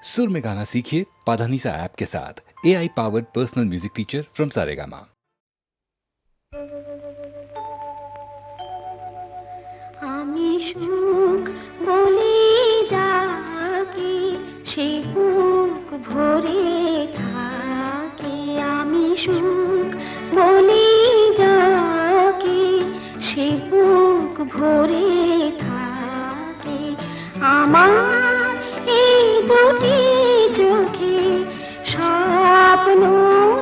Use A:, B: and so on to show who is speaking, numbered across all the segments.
A: सुर में गाना सीखिए पाधानीसा ऐप के साथ। AI powered personal music teacher from Saregama.
B: আমি সুখ বলে যাকে সে বুক ভরে থাকে, আমি সুখ বলে যাকে সে বুক ভরে থাকে। আমার এই দুটি চোখে স্বপ্ন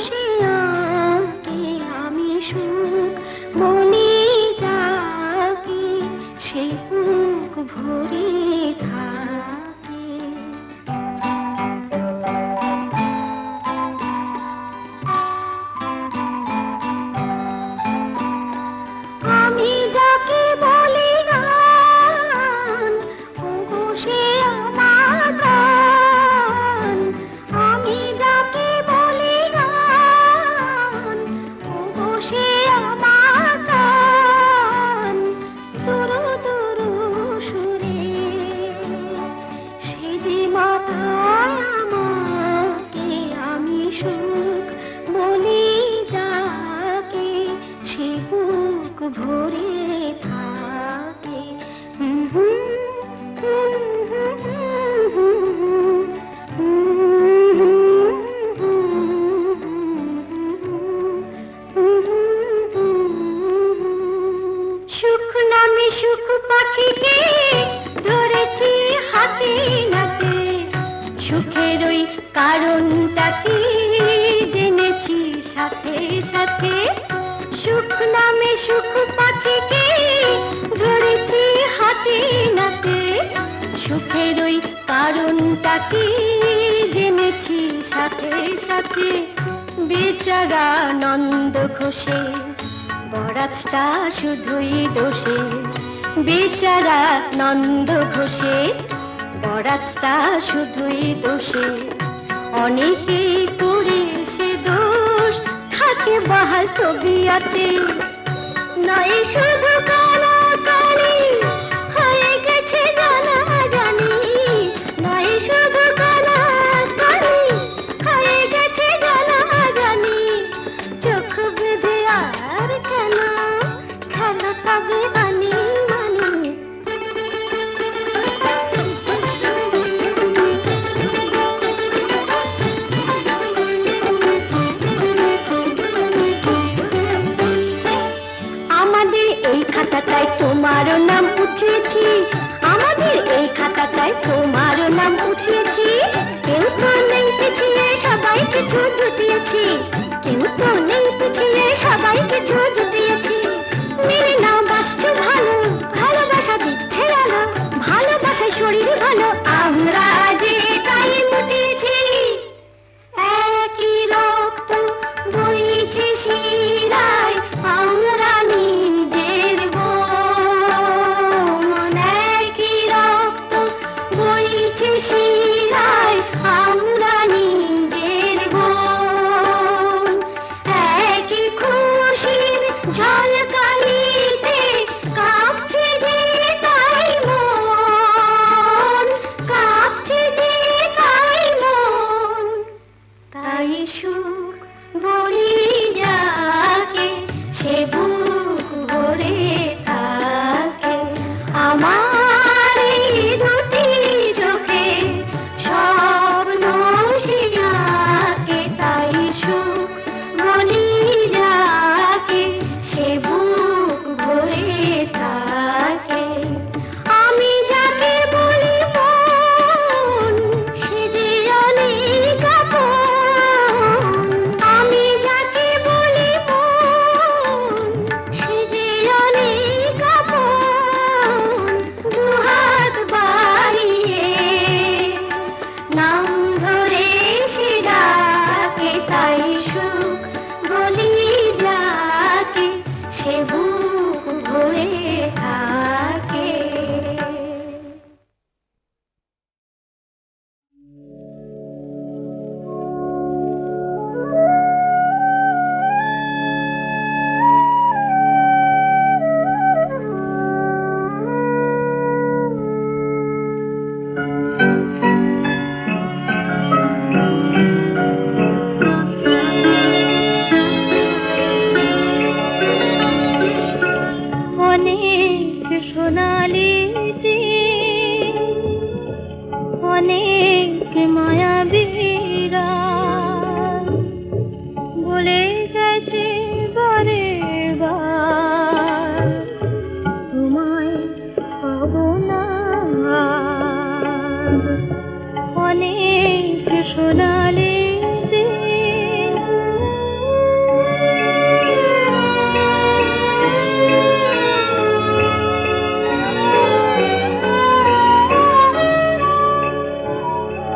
B: সে আঁকে, আমি সুখ বলে যাকে সে বুক ভরে থাকে। আমি যাকে বলি গান, ওগো সে আমার গান। আমি যাকে বলি গান, ওগো সে আমার গান। দুরু দুরু সুরে সে যে মাথায় আমাকে, আমি সুখ বলি যাকে সে বুক ভরে থাকে। সুখ নামে সুখ পাখিকে ধরেছি হাতে নাতে, সুখের ওই কারণটা কি জেনেছি সাথে সাথে। সুখ নামে সুখ পাখিকে ধরেছি হাতে নাতে, সুখের ওই কারণটা কি জেনেছি সাথে সাথে। বেচারা নন্দ ঘোষে বরাতটা শুধুই দোষে, বেচারা নন্দ ঘোষে বরাতটা শুধুই দোষে। অনেকেই করে সে দোষ থাকে বাহাল তবিয়াতে, নয় শুধু কানাকানি হয়ে গেছে জানা জানি, নয় শুধু কানাকানি হয়ে গেছে জানা জানি। চোখ বেঁধে আর কেন খেলো তবে বানি বানি। আমাদের এই খাতাটায় তোমারও নাম উঠিয়েছি, আমাদের এই খাতাটায় তোমারও নাম উঠিয়েছি। কেউ তো নেই পিছিয়ে সবাই কিছু জুটিয়েছি, কেউ তো নেই পিছিয়ে সবাই কিছু জুটিয়েছি। মেনে নাও বাসছো ভালো, ভালোবাসা দিচ্ছে আলো, ভালোবাসায় শরীর ভালো, আমরা যে তাই মুটিয়েছি। একই রক্ত বইছে শিরায়, আমরা নিজের বোন। একই রক্ত বইছে শিরায়, আমরা নিজের বোন। একই খুশির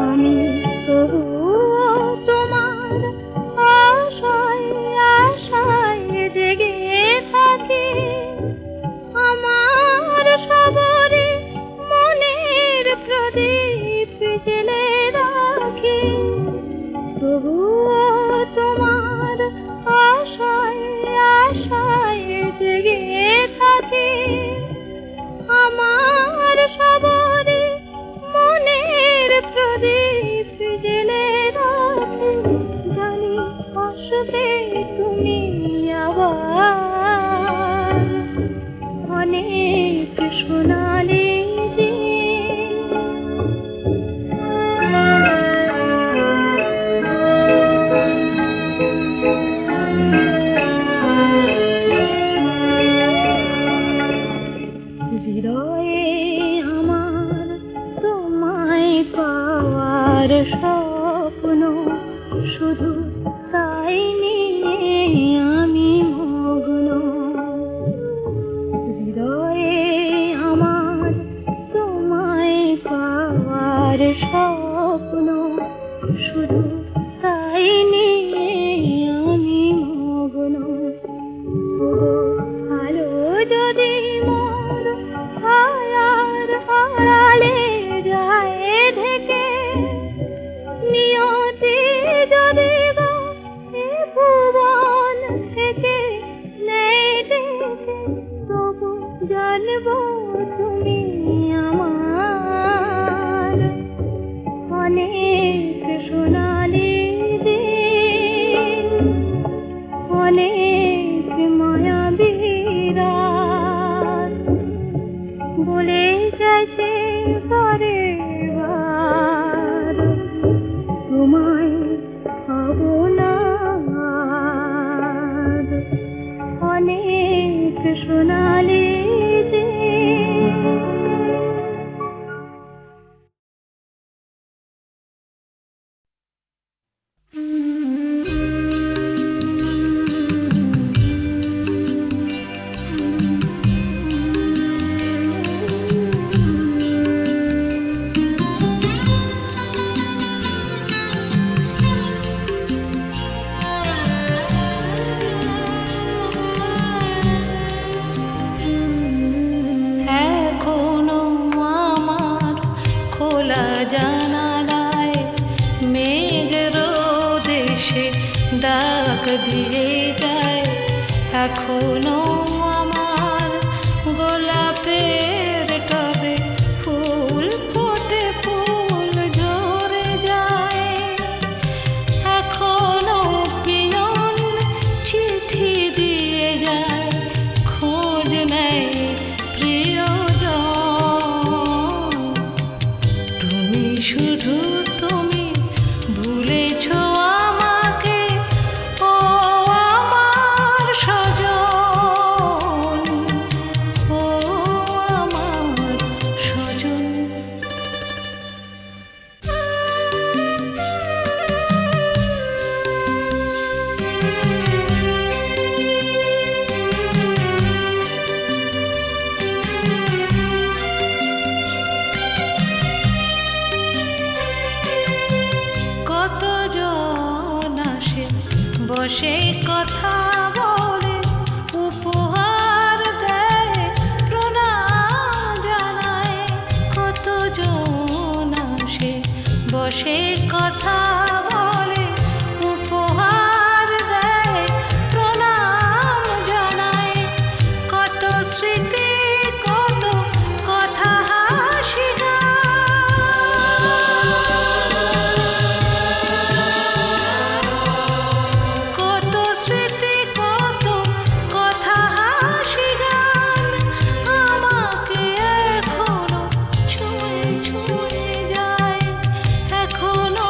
B: আমি তবুও তোমার আশায় আশায় জেগে থাকি, আমার সবরে মনের প্রদীপ জেলে রাখি, তবুও তোমার আশায় আশায় জেগে থাকি, আমার সবরে মনের প্রদীপ জেলে রাখি। জানি আসবে তুমি আবার অনেক সোনালি দিন। হৃদয়ে আমার তোমায় পাওয়ার স্বপ্ন, শুধু তাই নিয়ে আমি মগ্ন। হৃদয়ে আমার তোমায় পাওয়ার স্বপ্ন, শুধু তাই নিয়ে আমি মগ্ন। আলো যদি মোর ছায়ার আড়ালে যায় ঢেকে, নিয়তি যদি গো এ ভুবন থেকে নেয় ডেকে, তবু জানবো তুমি আমার অনেক সোনালি দিন, অনেক মায়াবী রাত বলে গেছে পরে বার, তোমায় পাবো না আর অনেক সোনালি দিন।
C: এখনো আমার খোলা জানালায় মেঘের দেশে ডাক দিয়ে যায়, এখনো আমার গোলাপের টবে ফুল ফোটে, ফুল ঝরে যায়, এখনো পিয়ন চিঠি দিয়ে যায়, খোঁজ নেয় প্রিয়জন। তুমি শুধু তুমি ভুলেছ আমাকে, ও আমার সজন, ও আমার সজন। কতজন আসে বসে কথা বলে, উপহার দেয় প্রণাম জানায়, কতজন আসে বসে কথা বলে, উপহার দেয় প্রণাম জানায়, কত স্মৃতি কত কথা হাসি কত স্মৃতি কত কথা হাসি গান, আমাকে এখনো ছুঁয়ে ছুঁয়ে যায়, এখনো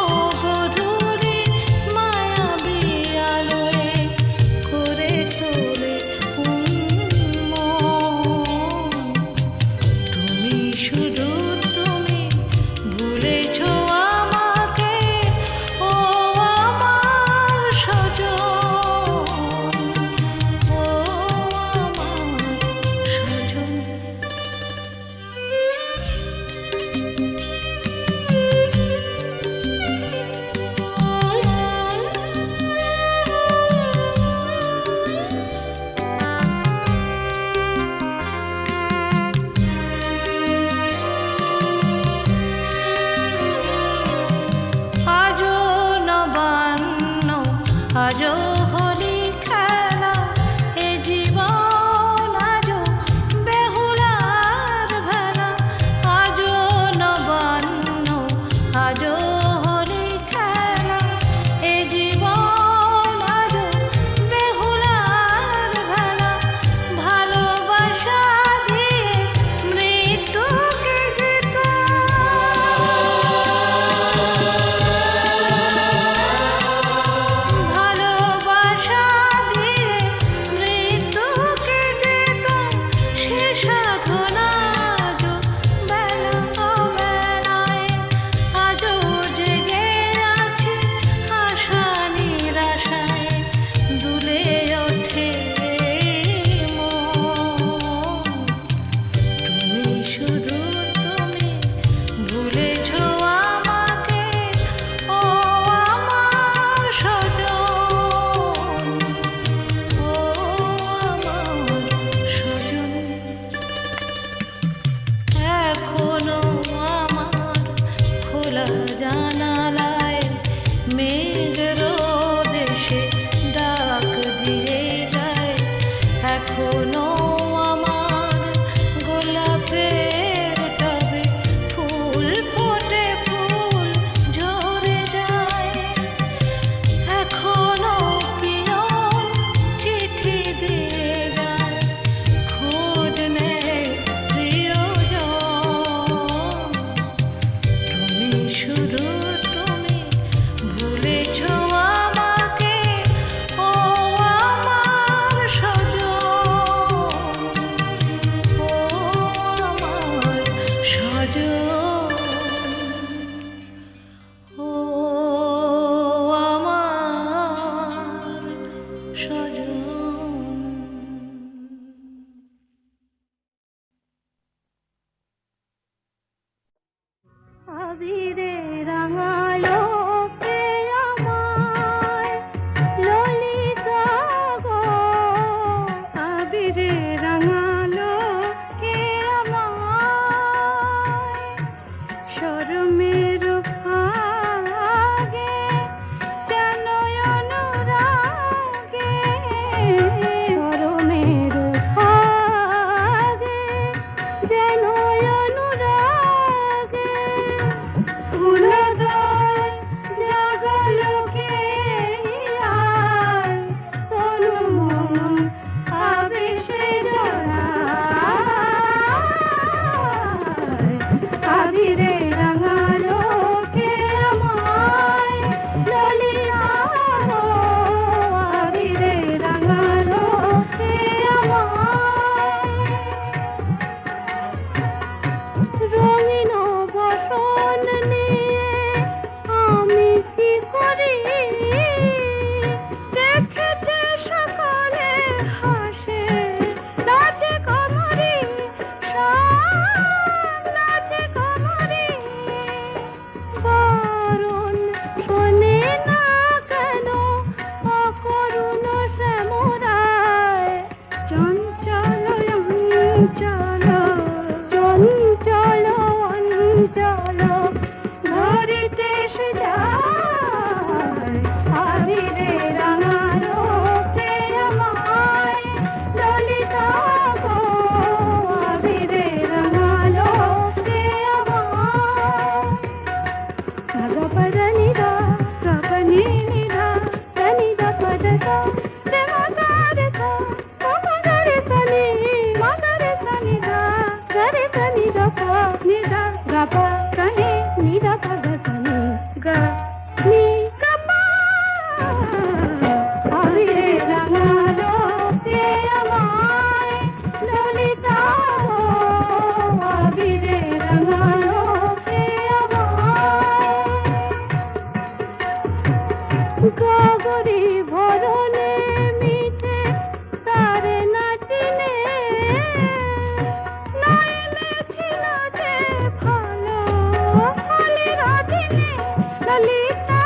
B: ললিতা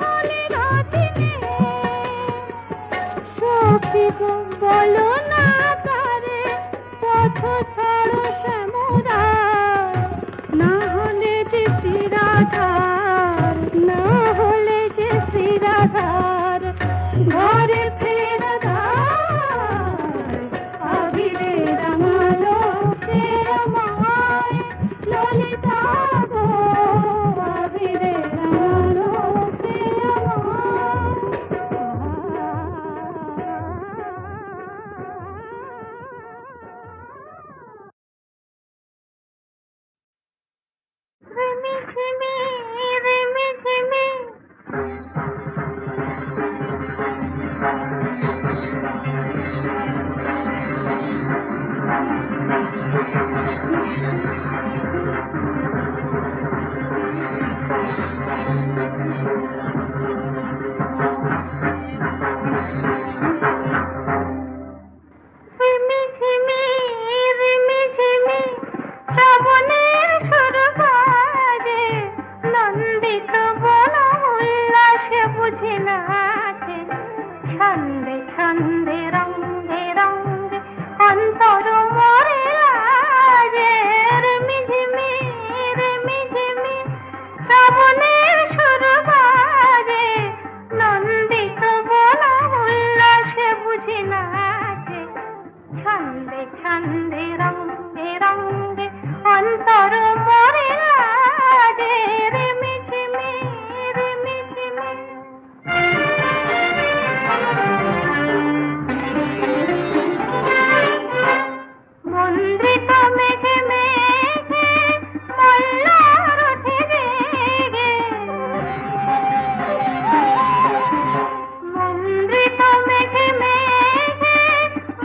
B: হলে রতিনে সখী গো বলো না তারে পথ ছাড়ো শ্যামরা না হলে যে শ্রীরাধার না হলে যে শ্রীরাধার ঘরে ফেরা আবিরে রাঙালো আমায় ললিতা গো আবিরে রাঙালো রিমি ঝিমি রিমি ঝিমি রিমি ঝিমি রিমি ঝিমি শ্রাবণের সুর বাজে নন্দিত বন উল্লাসে বুঝি নাচে ছন্দে ছন্দে রঙ্গে রঙ্গে অন্তর মরে লাজে রিমি ঝিমি শ্রাবণের সুর বাজে নন্দিত বন উল্লাসে বুঝি নাচে ছন্দে ছন্দে রঙ্গে রঙ্গে অন্তর মরে লাজে রিমি ঝিমি মন্দ্রিত মেঘে মেঘে মল্লার ওঠে রেগে মন্দ্রিত মেঘে মেঘে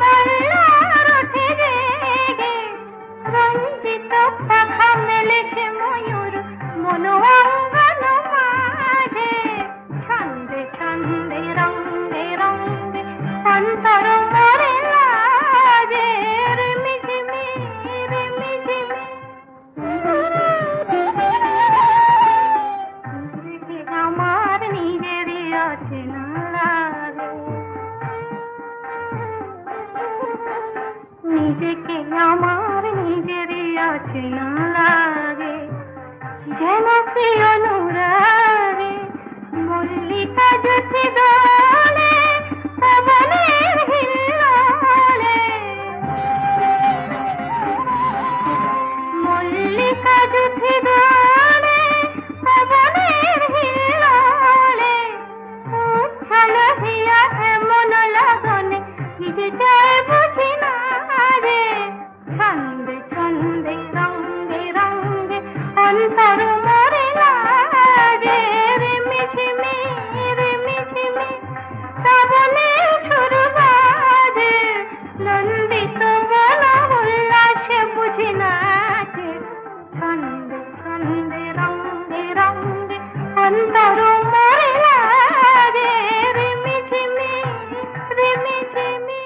B: মল্লার ওঠে রেগে রঞ্জিত পাখা মেলেছে ময়ূর মনোঅঙ্গন মাঝে ছন্দে ছন্দে রঙ্গে রঙ্গে অন্তর মরে লাজে রিমি ঝিমি নিজেকে আমার নিজেরই আছে না লাগে নিজেকে আমার নিজেরই আছে না লাগে যেন কি অনুরাগে মল্লিকা জ্যোতি দোলে পবনের হিল্লোলে মল্লিকা জ্যোতি দোলে পবনের হিল্লোলে উচ্ছল হিয়া এমন লগনে যে যায় বুঝি না রে ছন্দে ছন্দে রঙ্গে রঙ্গে অন্তর মরে লাজে রিমি ঝিমি শ্রাবণের সুর বাজে নন্দিত বন উল্লাসে বুঝি নাচে ছন্দে ছন্দে রঙ্গে রঙ্গে অন্তর মরে লাজে রিমি ঝিমি রিমি ঝিমি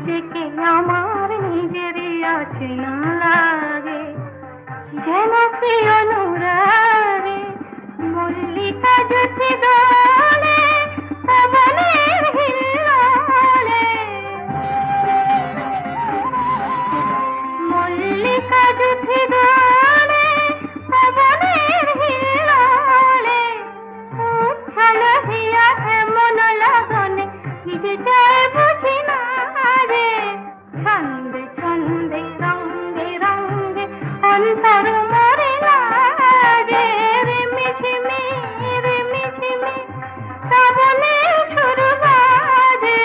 B: নিজেকে আমার নিজেরই অচেনা লাগে, যেন কি অনুরাগে মল্লিকা জ্যোতি দোলে পবনের হিল্লোলে, মল্লিকা জ্যোতি দোলে পবনের হিল্লোলে, উচ্ছল হিয়া এমন লগনে নিজে যায় বুঝি না রে, ছন্দে ছন্দে রঙ্গে রঙ্গে অন্তর মরে লাগে, রিমি ঝিমি শ্রাবণে সুর বাজে,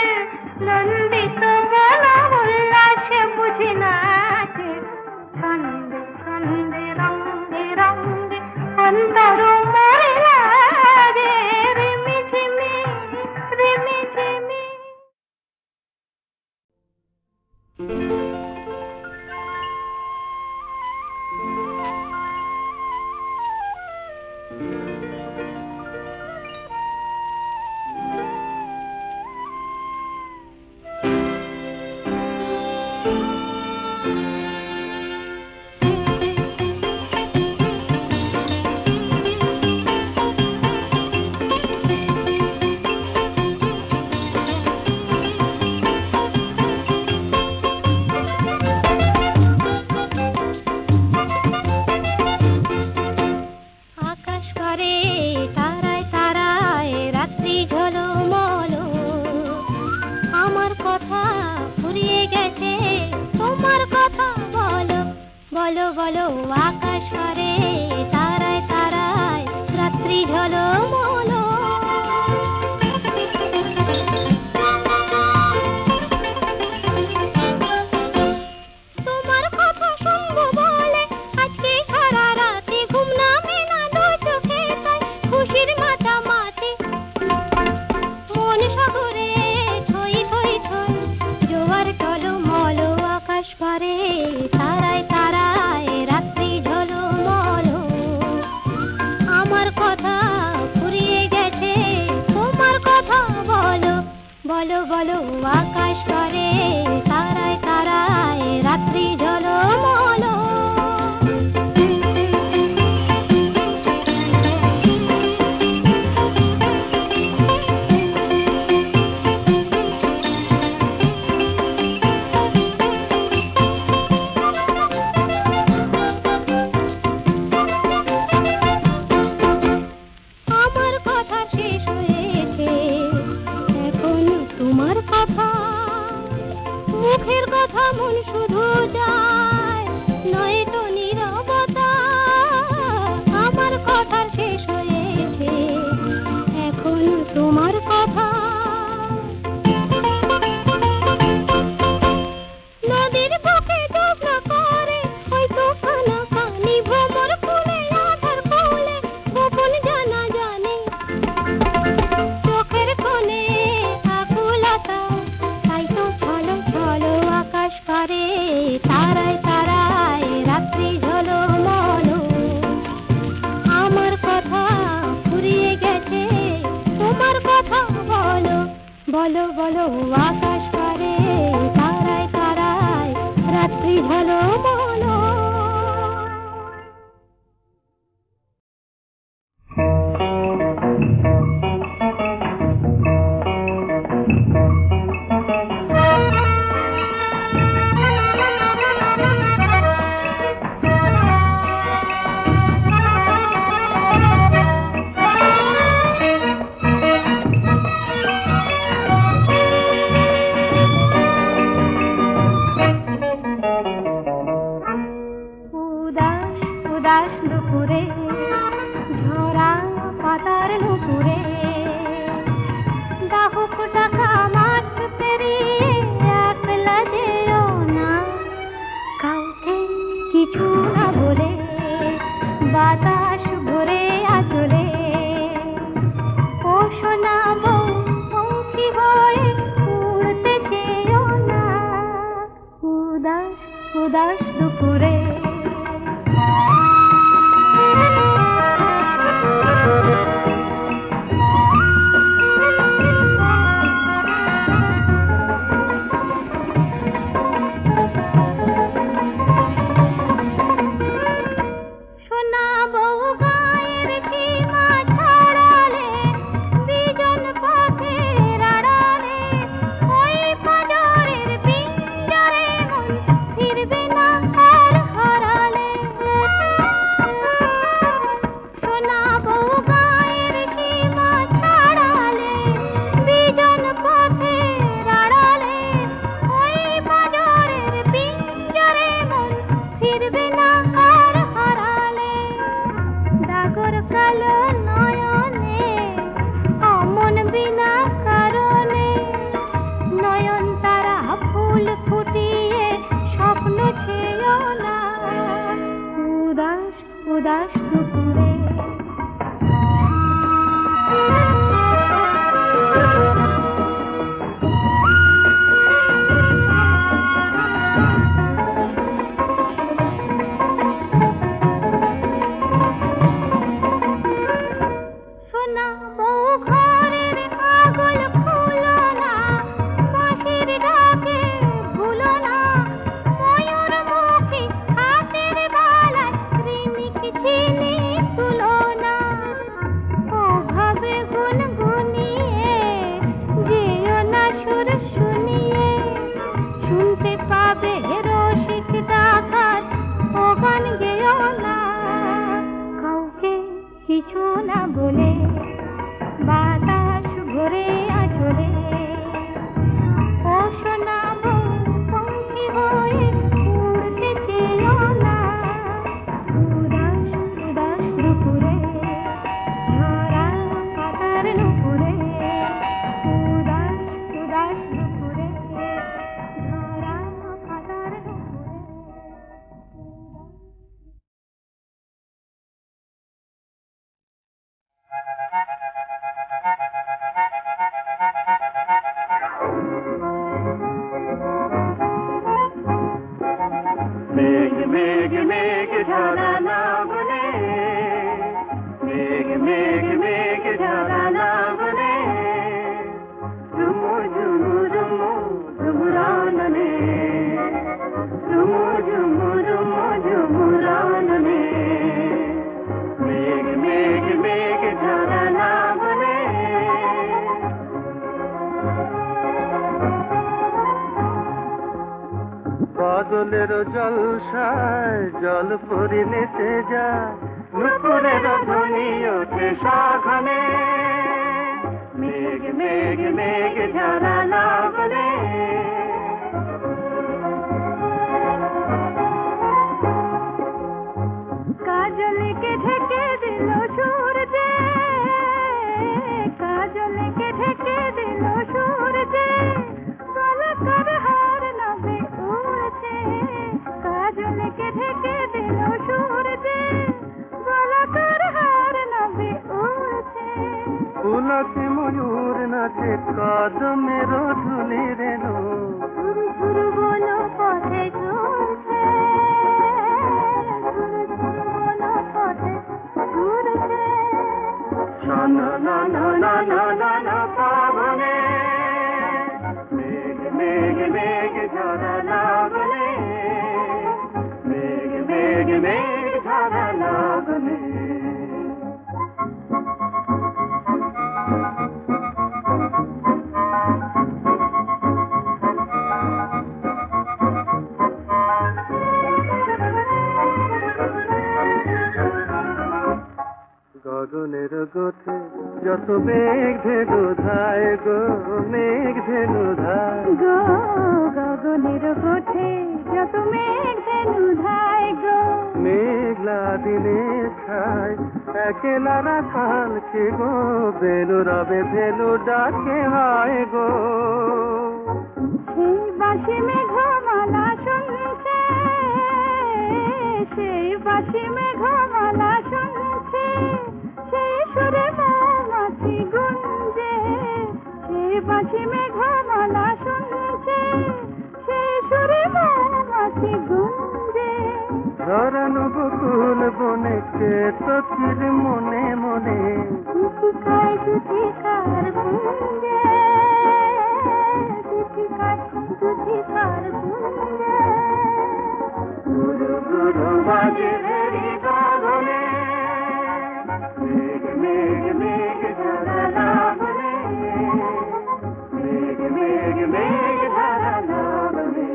B: নন্দিত বন উল্লাসে বুঝি নাচে, ছন্দে ছন্দে রঙ্গে রঙ্গে অন্তর মরে লাগে, রিমি ঝিমি
D: আকাশ করে তারায় তারায় রাত্রি ঝলমল, আমার কথা ফুরিয়ে গেছে তোমার কথা বলো, বলো বলো। আকাশ করে তারায় তারায় রাত্রি ঝলমল, তোমার কথা শুনবো বলে আজকে সারা রাতে ঘুম নামে না দু চোখে, তাই খুশির মাতামাতি মন সাগরে ছই ছই ছই জোয়ার টলমল। আকাশ পারে তারায় তারায় রাত্রি ঝলমল, আমার কথা ফুরিয়ে গেছে তোমার কথা বলো, বলো বলো। আকাশ পারে তারায় তারায় রাত্রি ঝলমল। আমার কথা শেষ হয়েছে, এখন তোমার কথা, মুখের কথা মন শুধু যায়, নয়তো নীরবতা। আমার কথা শেষ হয়েছে, এখন তোমার কথা। নদীর বুকে ডুবনা করে ওই তুফানা পানি, ভ্রমর ফুলে আধার কোলে গোপন জানা জানে, চোখের কোণে আকুলতা, তাই তো ছলো ছলো। আকাশ পারে তারায় তারায় রাত্রি ঝলমল, আমার কথা ফুরিয়ে গেছে তোমার কথা বলো, বলো বলো। আকাশ পারে তারায় তারায় রাত্রি ঝলমল।
E: মেঘ মেঘ ঝরা না বলে, মেঘ মেঘ মেঘ ঝরা না বলে, ঝুমু ঝুমু ঝুমু ঝুমুরাননে, ঝুমু ঝুমু ঝুমু ঝুমুরাননে, মেঘ মেঘ মেঘ ঝরা না বলে। বাদলের জলসায় জল পরি নেচে যায়, নুপুরের ধ্বনি ওঠে সাঘনে, মেঘ মেঘ মেঘ ঝরা না বলে।
B: কাজলকে ঢেকে দিল সূর্যে, কাজলকে ঢেকে দিল সূর্যে, গলাকার হার নবে উড়ছে, কাজলকে ঢেকে দিল সূর্যে, গলাকার হার নবে উড়ছে।
E: পুলকে ময়ূর নাচে কদমের ধুলি রেণু,
B: ঝুর ঝুর বনো পথে ঘুরছে, ঝুর ঝুর বনো পথে ঘুরছে।
E: না না না না না না না পাবনে, মেঘ মেঘ মেঘ ঝরা না বলে, মেঘ মেঘ মেঘ ঝরা না বলে। গগনের গোথে যত মেঘ ধেনু ধায় গো, মেঘ ধেনু ধায়
B: গো গগনের গোঠে যত মেঘ ধেনু ধায় গো,
E: মেঘলা দিনে ছায় একেলা রাখালকে গো, বেনু রবে ধেনু ডাকে হয় গো।
B: সেই বাঁশি মেঘমালা শুনছে, সেই বাঁশি মেঘমালা শুনছে, সেই সুরে মৌমাছি গুঞ্জে, সেই বাঁশি মেঘমালা শুনছে, সেই সুরে মৌমাছি গুঞ্জে।
E: ধরানো বকুল বনে কে তোর মনে মনে,
B: চিঠিকার চিঠিকার গুঞ্জে, চিঠিকার চিঠিকার গুঞ্জে।
E: গুরু গুরু বাজে ভেরি গগনে, মেঘ মেঘ মেঘ ঝরা না বলে, মেঘ মেঘ মেঘ ঝরা না বলে।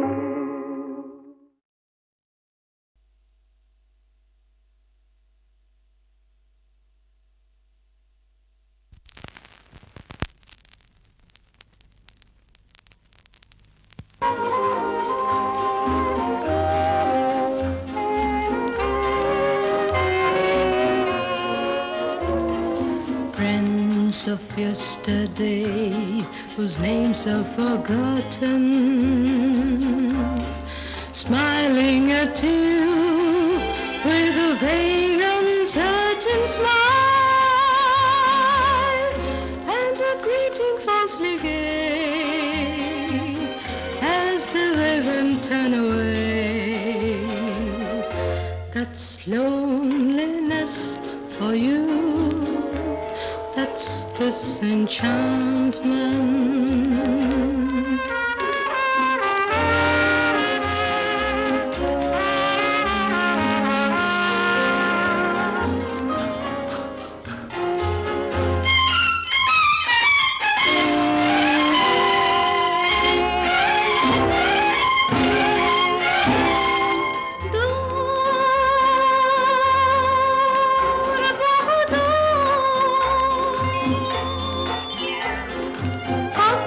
C: Friends of yesterday, whose names are forgotten, smiling at you with a vague, uncertain smile, and a greeting falsely gay as they wave and turn away. That's loneliness for you. That's disenchantment.
D: কত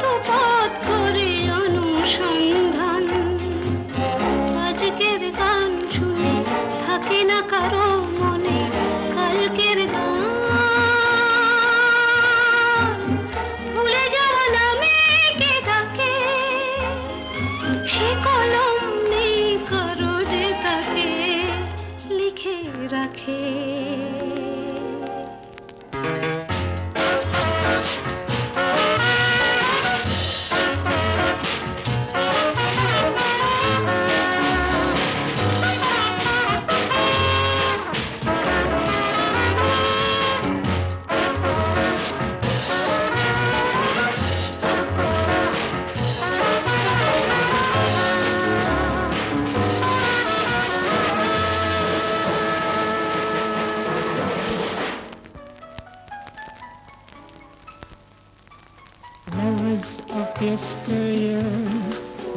C: as of yesteryear,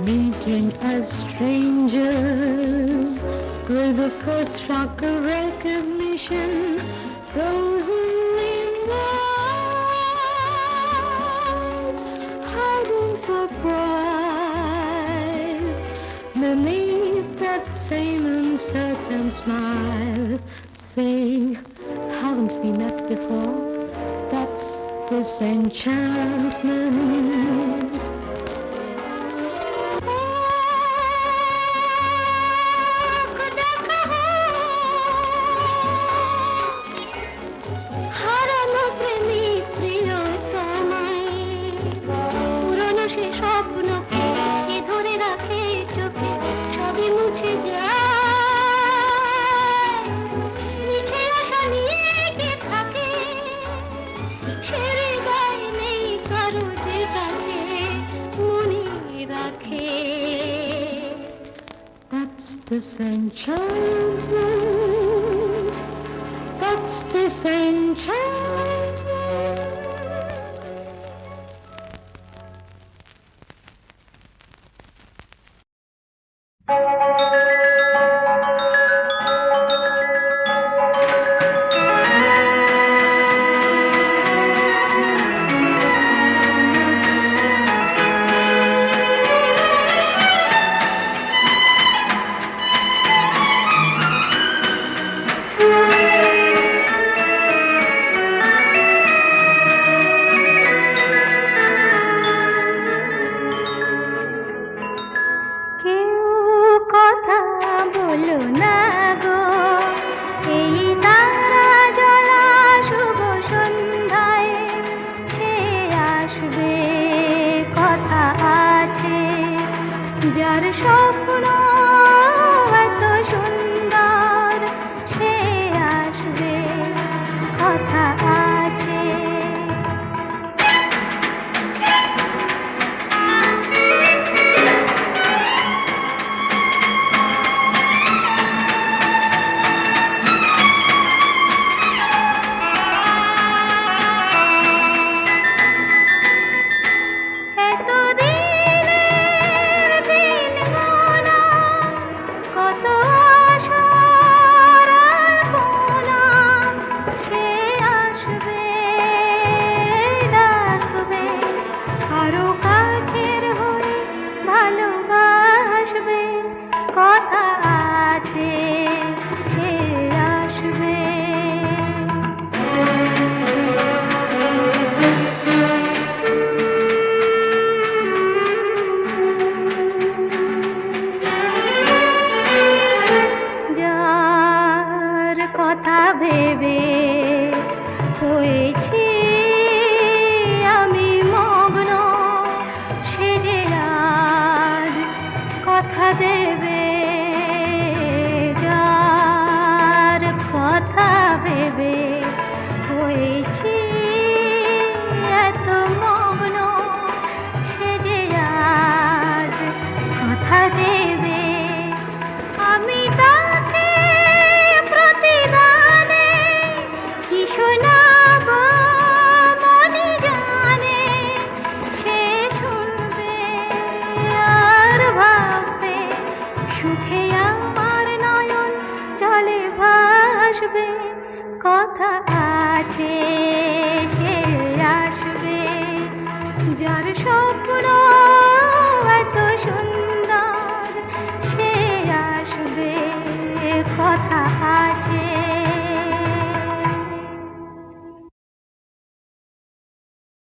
C: meeting as strangers, with the first shock of recognition frozen in eyes, hiding surprise beneath that same uncertain smile. Say, haven't we met before? That's this enchantment.
D: হারানো প্রেমিক প্রিয়তমায়, পুরনো সে স্বপ্নকে কে ধরে রাখে চোখে, সবই মুছে যায়। মিঠে আশা নিয়ে কে থাকে, সে হৃদয় নেই কারো যে তাকে মনে রাখে।
C: That's this enchantment. That's this enchantment.
D: কেউ কথা বলো না গো, এই তারা জ্বলা শুভ সন্ধ্যায়, সে আসবে কথা আছে, যার স্বপ্ন এত সুন্দর, সে আসবে কথা আছে। এতদিনের দিন গোনা, কত আশার আলপনা, সে আসবে ডাকবে, আরো কাছের হয়ে ভালোবাসবে, কথা আছে, সে আসবে। যার কথা ভেবে হয়েছি আমি মগ্ন, সে যে আজ কথা দেবে, যার কথা ভেবে হয়েছি এত মগ্ন, সে যে আজ কথা দেবে। আমি তাকে প্রতিদানে কি শোনাব মনে জানে, সে শুনবে আর ভাববে, সুখে আমার নয়ন জলে ভাসবে, কথা আছে, সে আসবে, যার স্বপ্ন